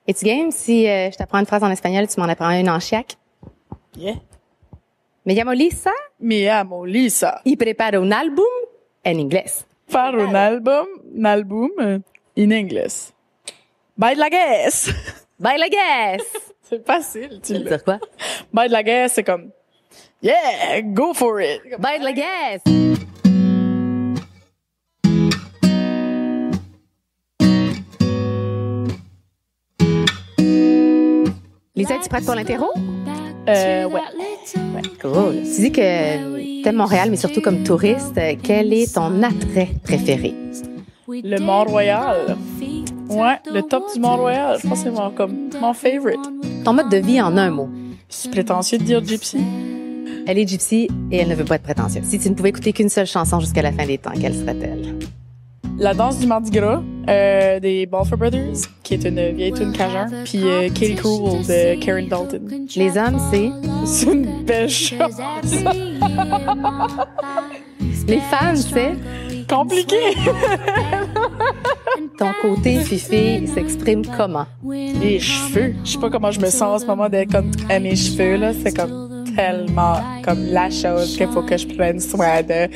Es-tu game si je t'apprends une phrase en espagnol, tu m'en apprends une en chiac? Yeah. Me llamo Lisa Me llamo Lisa. y preparo un álbum en inglés. Faire un album in English. Buy de la guess. Bye la guess! C'est facile, tu Ça veut l'as. dire quoi? Buy de la guess, c'est comme, yeah, go for it. Bye la guess! Lisa, tu prêtes pour l'interro? Ouais. Cool. Tu dis que t'aimes Montréal, mais surtout comme touriste. Quel est ton attrait préféré? Le Mont-Royal. Ouais, le top du Mont-Royal. Je pense que c'est mon favorite. Ton mode de vie en un mot. C'est prétentieux de dire gypsy. Elle est gypsy et elle ne veut pas être prétentieuse. Si tu ne pouvais écouter qu'une seule chanson jusqu'à la fin des temps, quelle serait-elle? La danse du Mardi Gras des Balfour Brothers, qui est une vieille tune cajun, puis Katie Cruel de Karen Dalton. Les hommes, c'est... C'est une belle chose. Les femmes, c'est... Compliqué. Ton côté fifi, il s'exprime comment? Les cheveux. Je sais pas comment je me sens en ce moment d'être comme à mes cheveux, là. C'est comme tellement comme la chose qu'il faut que je prenne soin de.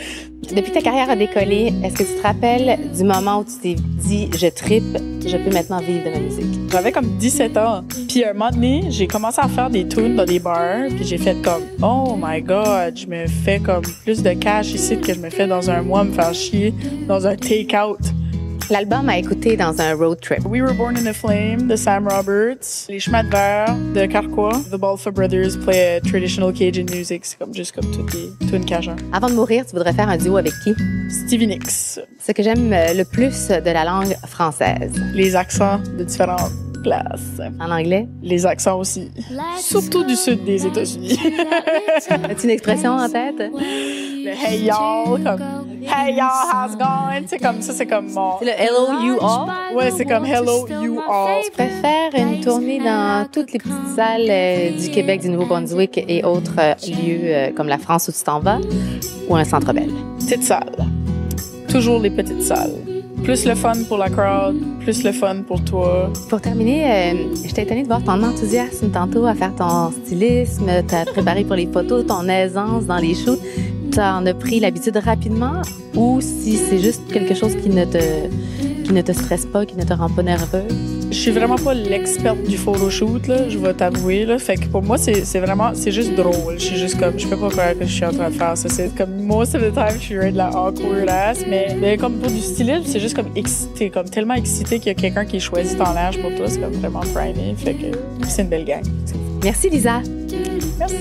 Depuis que ta carrière a décollé, est-ce que tu te rappelles du moment où tu t'es dit « Je trippe, je peux maintenant vivre de ma musique ». J'avais comme 17 ans. Puis à un moment donné, j'ai commencé à faire des tunes dans des bars. Puis j'ai fait comme « Oh my God, je me fais comme plus de cash ici que je me fais dans un mois me faire chier dans un take-out ». L'album a écouté dans un road trip. We Were Born in a Flame de Sam Roberts, Les Chemins de verre de Carquois. The Balfour Brothers play traditional Cajun music. C'est comme juste comme toutes les tunes cajun. Avant de mourir, tu voudrais faire un duo avec qui? Stevie Nicks. Ce que j'aime le plus de la langue française. Les accents de différentes places. En anglais? Les accents aussi. Surtout du sud des États-Unis. As-tu une expression en tête? Le hey y'all, comme hey y'all, how's it going? C'est comme ça, c'est comme mon. C'est le hello you all? Ouais, c'est comme hello you all. Tu préfères une tournée dans toutes les petites salles du Québec, du Nouveau-Brunswick et autres lieux comme la France où tu t'en vas, ou un Centre Bell? Petite salle. Toujours les petites salles. Plus le fun pour la crowd, plus le fun pour toi. Pour terminer, j'étais étonnée de voir ton enthousiasme tantôt à faire ton stylisme, t'as préparé pour les photos, ton aisance dans les shoots. T'en as pris l'habitude rapidement ou si c'est juste quelque chose qui ne te stresse pas, qui ne te rend pas nerveuse? Je suis vraiment pas l'experte du photoshoot, là, je vais t'avouer, là. Fait que pour moi, c'est juste drôle. Je suis juste comme, je peux pas croire que je suis en train de faire ça. C'est comme, most of the time, je suis de la awkward ass, mais comme pour du stylisme, c'est juste comme excité, comme tellement excité qu'il y a quelqu'un qui choisit ton linge pour toi. C'est comme vraiment primé. Fait que c'est une belle gang. Merci, Lisa. Merci.